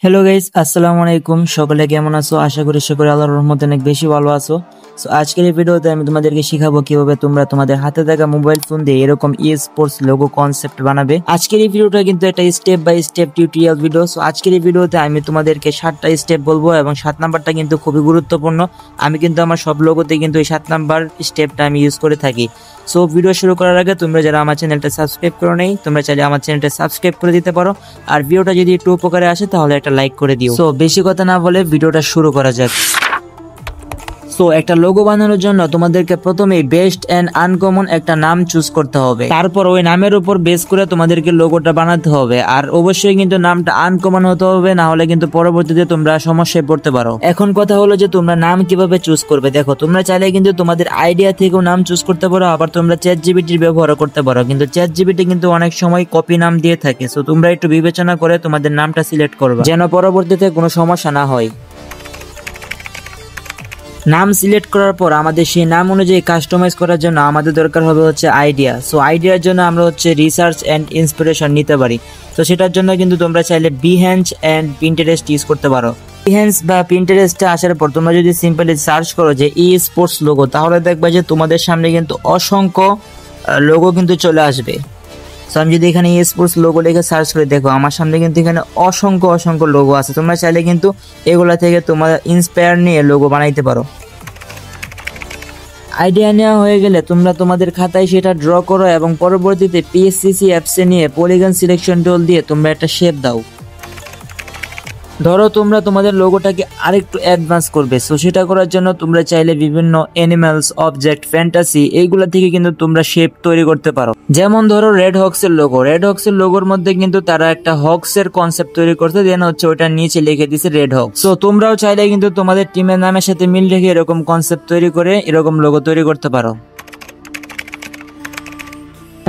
Hello guys, আসসালামু আলাইকুম। সকলে কেমন আছো? আশা করি সকলে আল্লাহর রহমতে অনেক বেশি ভালো আছো। সো আজকের এই ভিডিওতে আমি তোমাদেরকে শিখাবো কিভাবে তোমরা তোমাদের হাতে থাকা মোবাইল ফোন দিয়ে এরকম ই স্পোর্টস লোগো কনসেপ্ট বানাবে। আজকের এই ভিডিওটা কিন্তু একটা step by step tutorial video. So আজকের এই ভিডিওতে আমি তোমাদেরকে 7টা স্টেপ বলবো এবং 7 নাম্বারটা কিন্তু খুবই গুরুত্বপূর্ণ। আমি কিন্তু আমার সব লোগোতে কিন্তু এই 7 নাম্বার স্টেপটা আমি ইউজ করে থাকি। সো ভিডিও শুরু করার আগে তোমরা যারা আমার চ্যানেলটা সাবস্ক্রাইব করো নাই, তোমরা চাইলে আমার চ্যানেলটা সাবস্ক্রাইব করে দিতে পারো। আর ভিডিওটা যদি একটু উপকারে আসে তাহলে একটা লাইক করে দিও। সো বেশি কথা না বলে ভিডিওটা শুরু করা যাক। সো একটা লোগো বানানোর জন্য তোমাদেরকে প্রথমেই বেস্ট এন্ড আনকমন একটা নাম চুজ করতে হবে। তারপর ওই নামের উপর বেস করে তোমাদেরকে লোগোটা বানাতে হবে। আর অবশ্যই কিন্তু নামটা আনকমন হতে হবে, না হলে কিন্তু পরবর্তীতে তোমরা সমস্যায় পড়তে পারো। এখন কথা হলো যে তোমরা নাম কিভাবে চুজ করবে। দেখো, তোমরা চাইলে কিন্তু তোমাদের আইডিয়া থেকেও নাম চুজ করতে পারো, আবার তোমরা চ্যাটজিপিটির ব্যবহার করতে পারো। কিন্তু চ্যাটজিপিটি কিন্তু অনেক সময় কপি নাম দিয়ে থাকে। সো তোমরা একটু বিবেচনা করে তোমাদের নামটা সিলেক্ট করবে, যেন পরবর্তীতে কোনো সমস্যা না হয়। নাম সিলেক্ট করার পর আমাদের সেই নাম অনুযায়ী কাস্টমাইজ করার জন্য আমাদের দরকার হবে হচ্ছে আইডিয়া। সো আইডিয়ার জন্য আমরা হচ্ছে রিসার্চ অ্যান্ড ইন্সপিরেশন নিতে পারি। তো সেটার জন্য কিন্তু তোমরা চাইলে বিহেঞ্চ অ্যান্ড পিন্টারেস্ট ইউজ করতে পারো। বিহেঞ্চ বা পিন্টারেস্টে আসার পর তোমরা যদি সিম্পলি সার্চ করো যে ই স্পোর্টস লোগো, তাহলে দেখবে যে তোমাদের সামনে কিন্তু অসংখ্য লোগো কিন্তু চলে আসবে। সো আমি যদি এখানে ই স্পোর্টস লোগো লিখে সার্চ করে দেখো, আমার সামনে কিন্তু এখানে অসংখ্য লোগো আছে। তোমরা চাইলে কিন্তু এগুলা থেকে তোমার ইন্সপায়ার নিয়ে লোগো বানাইতে পারো। আইডিয়া নেওয়া হয়ে গেলে তোমরা তোমাদের খাতায় সেটা ড্র করো এবং পরবর্তীতে পিএসসিসি অ্যাপসে নিয়ে পলিগন সিলেকশন টুল দিয়ে তোমরা একটা শেপ দাও। ধরো তোমরা তোমাদের লোগোটাকে আরেকটু অ্যাডভান্স করবে। সো সেটা করার জন্য তোমরা চাইলে বিভিন্ন অ্যানিমালস, অবজেক্ট, ফ্যান্টাসি এইগুলা থেকে কিন্তু তোমরা শেপ তৈরি করতে পারো। যেমন ধরো রেড হক্সের লোগো। রেড হক্সের লোগোর মধ্যে কিন্তু তারা একটা হক্সের কনসেপ্ট তৈরি করতে দেন হচ্ছে ওটার নিচে লিখে দিছে রেড হক্স। সো তোমরাও চাইলে কিন্তু তোমাদের টিমের নামের সাথে মিল রেখে এরকম কনসেপ্ট তৈরি করে এরকম লোগো তৈরি করতে পারো।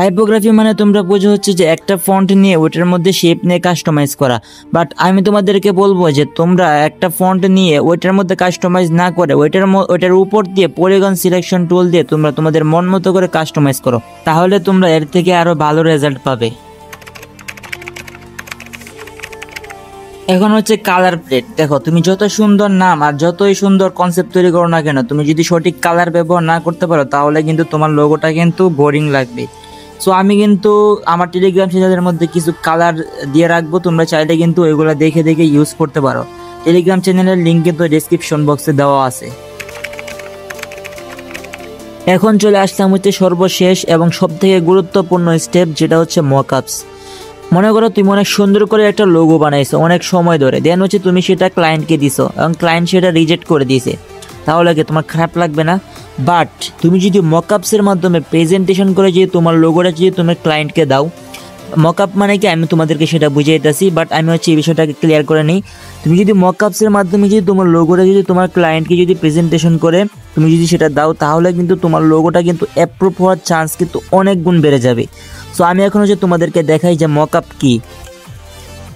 টাইপোগ্রাফি মানে তোমরা বুঝো হচ্ছে যে একটা ফন্ট নিয়ে ওইটার মধ্যে শেপ নিয়ে কাস্টমাইজ করা। বাট আমি তোমাদেরকে বলবো যে তোমরা একটা ফন্ট নিয়ে ওইটার মধ্যে কাস্টমাইজ না করে ওইটার উপর দিয়ে পলিগন সিলেকশন টুল দিয়ে তোমরা তোমাদের মন মতো করে কাস্টমাইজ করো, তাহলে তোমরা এর থেকে আরো ভালো রেজাল্ট পাবে। এখন হচ্ছে কালার প্লেট। দেখো, তুমি যত সুন্দর নাম আর যতই সুন্দর কনসেপ্ট তৈরি করো না কেন, তুমি যদি সঠিক কালার ব্যবহার না করতে পারো তাহলে কিন্তু তোমার লোগোটা কিন্তু বোরিং লাগবে। সো আমি কিন্তু আমার টেলিগ্রাম চ্যানেলের মধ্যে কিছু কালার দিয়ে রাখবো, তোমরা চাইলে কিন্তু ওইগুলো দেখে ইউজ করতে পারো। টেলিগ্রাম চ্যানেলের লিঙ্ক কিন্তু ডেসক্রিপশন বক্সে দেওয়া আছে। এখন চলে আসলাম হচ্ছে সর্বশেষ এবং সবথেকে গুরুত্বপূর্ণ স্টেপ, যেটা হচ্ছে মকআপস। মনে করো তুমি অনেক সুন্দর করে একটা লোগো বানাইছো অনেক সময় ধরে, দেন হচ্ছে তুমি সেটা ক্লায়েন্টকে দিছো এবং ক্লায়েন্ট সেটা রিজেক্ট করে দিয়েছে, তাহলে কি তোমার খারাপ লাগবে না? বাট তুমি যদি মকআপসের মাধ্যমে প্রেজেন্টেশন করে যদি তোমার লোগোটা যদি তোমার ক্লায়েন্টকে দাও, মকআপ মানে কি আমি তোমাদেরকে সেটা বুঝাইতেছি, বাট আমি হচ্ছে এই বিষয়টাকে ক্লিয়ার করে নিই। তুমি যদি মকআপসের মাধ্যমে যদি তোমার লোগোটা যদি তোমার ক্লায়েন্টকে যদি প্রেজেন্টেশন করে তুমি যদি সেটা দাও, তাহলে কিন্তু তোমার লোগোটা কিন্তু অ্যাপ্রুভ হওয়ার চান্স কিন্তু অনেক গুণ বেড়ে যাবে। সো আমি এখন হচ্ছে তোমাদেরকে দেখাই যে মকআপ কি।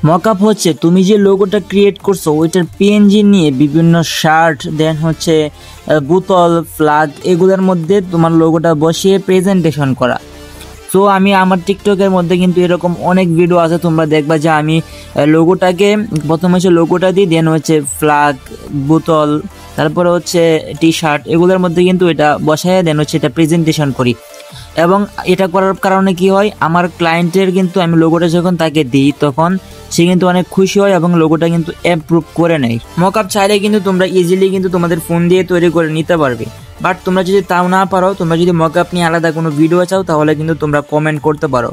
মকআপ হচ্ছে তুমি যে লোগোটা ক্রিয়েট করছো ওইটার পিএনজি নিয়ে বিভিন্ন শার্ট, দেন হচ্ছে বোতল, ফ্ল্যাগ, এগুলোর মধ্যে তোমার লোগোটা বসিয়ে প্রেজেন্টেশন করা। সো আমি আমার টিকটকের মধ্যে কিন্তু এরকম অনেক ভিডিও আছে, তোমরা দেখবা যে আমি লোগোটাকে প্রথমে হচ্ছে লোগোটা দিই, দেন হচ্ছে ফ্ল্যাগ, বোতল, তারপরে হচ্ছে টি শার্ট, এগুলোর মধ্যে কিন্তু এটা বসায় দেন হচ্ছে এটা প্রেজেন্টেশন করি। এবং এটা করার কারণে কি হয়, আমার ক্লায়েন্টের কিন্তু আমি লোগোটা যখন তাকে দিই তখন সে কিন্তু অনেক খুশি হয় এবং লোগোটা কিন্তু অ্যাপ্রুভ করে নেয়। মকআপ চাইলে কিন্তু তোমরা ইজিলি কিন্তু তোমাদের ফোন দিয়ে তৈরি করে নিতে পারবে। বাট তোমরা যদি তাও না পারো, তোমরা যদি মকআপ নিয়ে আলাদা কোনো ভিডিও চাও তাহলে কিন্তু তোমরা কমেন্ট করতে পারো।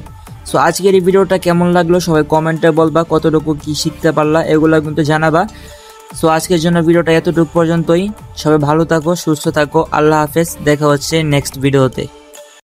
সো আজকের এই ভিডিওটা কেমন লাগলো সবাই কমেন্টে বলবা, কতটুকু কি শিখতে পারলা এগুলো কিন্তু জানাবা। সো আজকের জন্য ভিডিওটা এতটুকু পর্যন্তই। সবাই ভালো থাকো, সুস্থ থাকো, আল্লাহ হাফেজ, দেখা হচ্ছে নেক্সট ভিডিওতে।